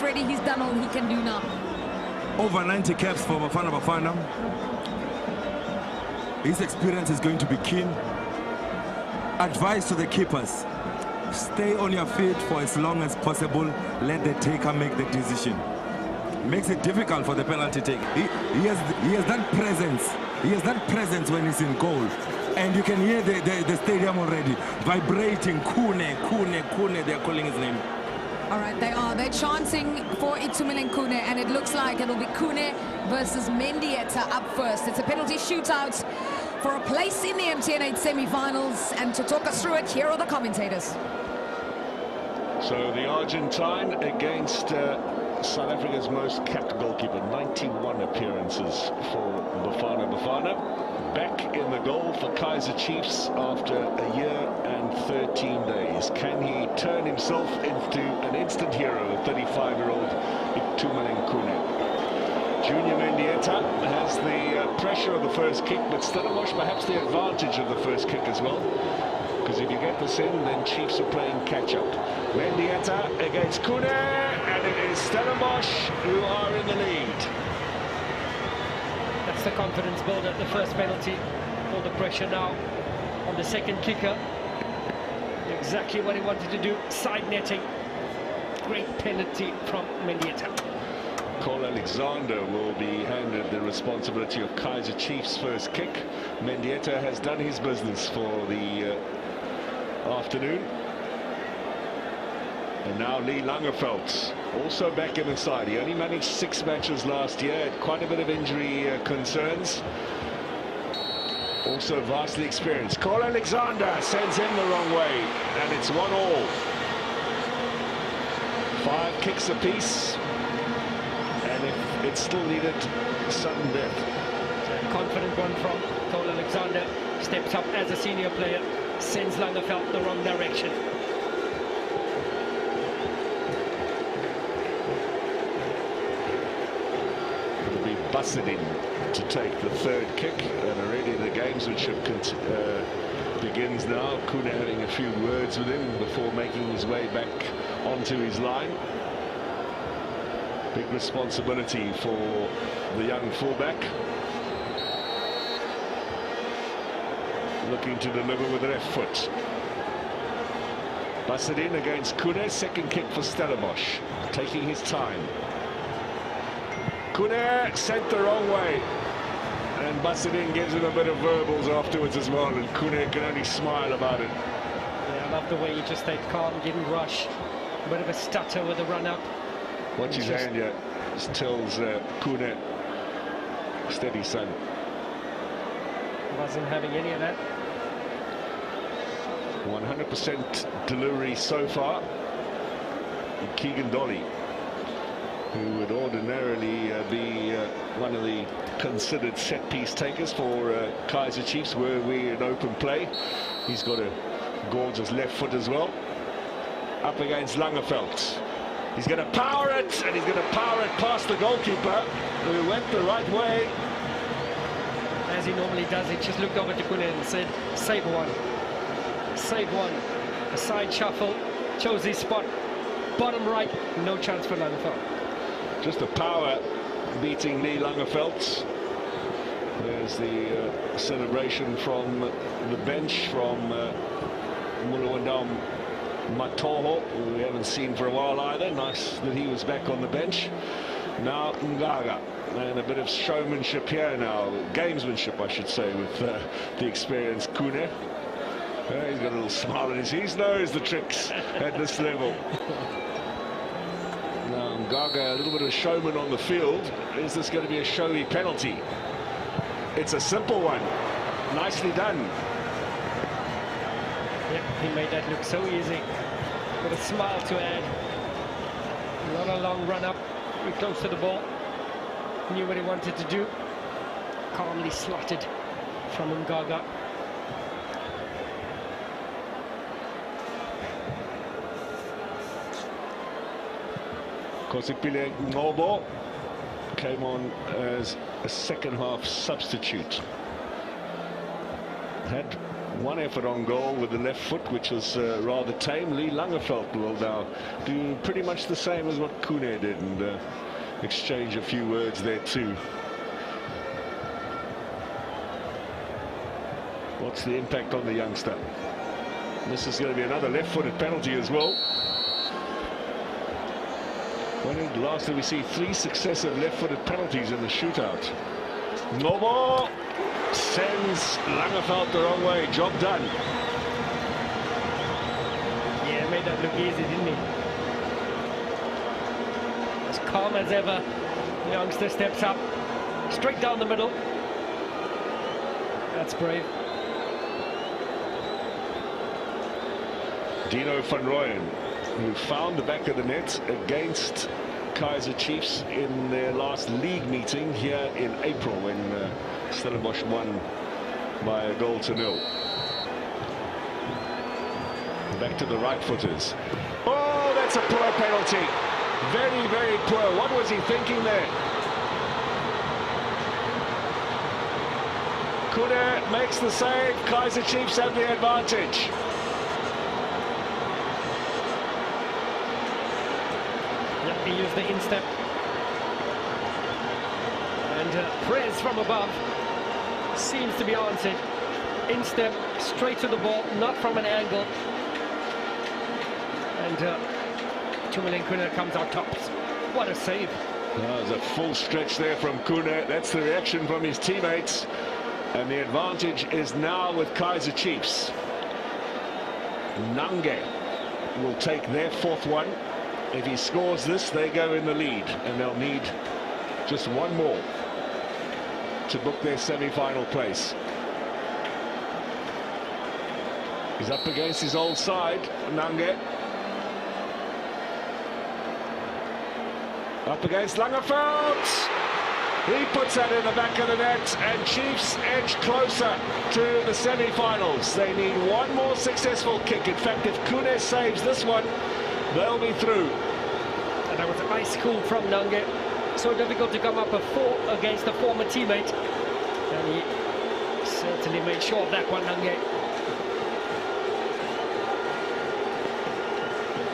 Freddie, he's done all he can do now. Over 90 caps for Bafana Bafana. His experience is going to be keen. Advice to the keepers: stay on your feet for as long as possible. Let the taker make the decision. Makes it difficult for the penalty take. He has that presence. He has that presence when he's in goal. And you can hear the stadium already vibrating. Kune, Kune, Kune, they're calling his name. All right, they're chanting for Itumeleng Kune, and it looks like it'll be Kune versus Mendieta up first. It's a penalty shootout for a place in the MTN8 semi-finals, and to talk us through it, here are the commentators. So the Argentine against South Africa's most capped goalkeeper, 91 appearances for Bafana Bafana. Back in the goal for Kaizer Chiefs after a year and 13 days. Can he turn himself into an instant hero, 35-year-old Itumeleng Kune? Junior Mendieta has the pressure of the first kick, but Stellenbosch perhaps the advantage of the first kick as well. Because if you get this in, then Chiefs are playing catch-up. Mendieta against Kune, and it is Stellenbosch who are in the lead. That's the confidence builder, the first penalty. All the pressure now on the second kicker. Exactly what he wanted to do, side netting. Great penalty from Mendieta. Cole Alexander will be handed the responsibility of Kaizer Chiefs' first kick. Mendieta has done his business for the afternoon. And now Lee Langerveldt also back in the side. He only managed 6 matches last year, had quite a bit of injury concerns. Also vastly experienced. Cole Alexander sends him the wrong way, and it's 1-1. 5 kicks apiece, and if it still needed sudden death. A confident one from Cole Alexander. Steps up as a senior player, sends Langerveldt the wrong direction. Busted to take the third kick, and already the gamesmanship begins now. Kune having a few words with him before making his way back onto his line. Big responsibility for the young fullback. Looking to deliver with the left foot. Busted in against Kune, second kick for Stellenbosch, taking his time. Kune sent the wrong way, and Bassadin gives him a bit of verbals afterwards as well, and Kune can only smile about it. Yeah, I love the way he just stayed calm, didn't rush. A bit of a stutter with the run-up. Watch his hand here, just tells Kune, steady son. Wasn't having any of that. 100% delivery so far. And Keegan Dolly, who would ordinarily be one of the considered set-piece takers for Kaizer Chiefs, were we in open play. He's got a gorgeous left foot as well. Up against Langerveldt. He's going to power it, and he's going to power it past the goalkeeper, who went the right way. As he normally does, he just looked over to Kune and said, save one. Save one. A side shuffle, chose his spot. Bottom right, no chance for Langerveldt. Just a power beating Lee Langerveldt. There's the celebration from the bench from Muluwandam Matoho, who we haven't seen for a while either. Nice that he was back on the bench. Now Ngaga, and a bit of showmanship here now, gamesmanship I should say, with the experienced Kune. He's got a little smile on his face. He knows the tricks at this level. Now Ngaga, a little bit of showman on the field. Is this going to be a showy penalty? It's a simple one. Nicely done. Yep, he made that look so easy. With a smile to add. Not a long run up. Very close to the ball. Knew what he wanted to do. Calmly slotted from Ngaga. Kosipile Ngobo came on as a second half substitute. Had One effort on goal with the left foot, which was rather tame. Lee Langerveld will now do pretty much the same as what Kune did, and exchange a few words there too. What's the impact on the youngster? This is going to be another left-footed penalty as well. When last did we see 3 successive left-footed penalties in the shootout? Novo sends Langerveld the wrong way. Job done. Yeah, made that look easy, didn't he? As calm as ever, the youngster steps up, straight down the middle. That's brave. Dino van Rooyen, who found the back of the net against Kaizer Chiefs in their last league meeting here in April, when Stellenbosch won by a goal to 0. Back to the right footers. Oh, that's a poor penalty. Very, very poor. What was he thinking there? Kune makes the save. Kaizer Chiefs have the advantage. He used the instep, and press from above seems to be answered. Instep straight to the ball, not from an angle, and Kune comes out tops. What a save! There's a full stretch there from Kune. That's the reaction from his teammates, and the advantage is now with Kaizer Chiefs. Nange will take their 4th one. If he scores this, they go in the lead, and they'll need just one more to book their semi-final place. He's up against his old side, Nange. Up against Langerveld. He puts that in the back of the net, and Chiefs edge closer to the semi-finals. They need one more successful kick. In fact, if Kune saves this one, they'll be through. And that was ice cool from Nange. So difficult to come up against a former teammate. And he certainly made sure of that one, Nange.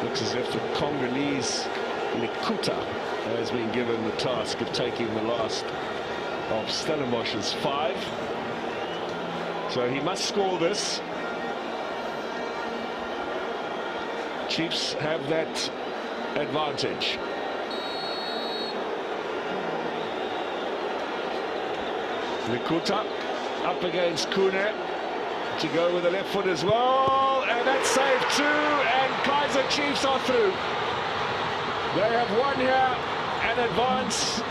Looks as if the Congolese Likuta has been given the task of taking the last of Stellenbosch's 5. So he must score this. Chiefs have that advantage. Likuta up against Kune to go with the left foot as well, and that's saved too, and Kaizer Chiefs are through. They have won here and advance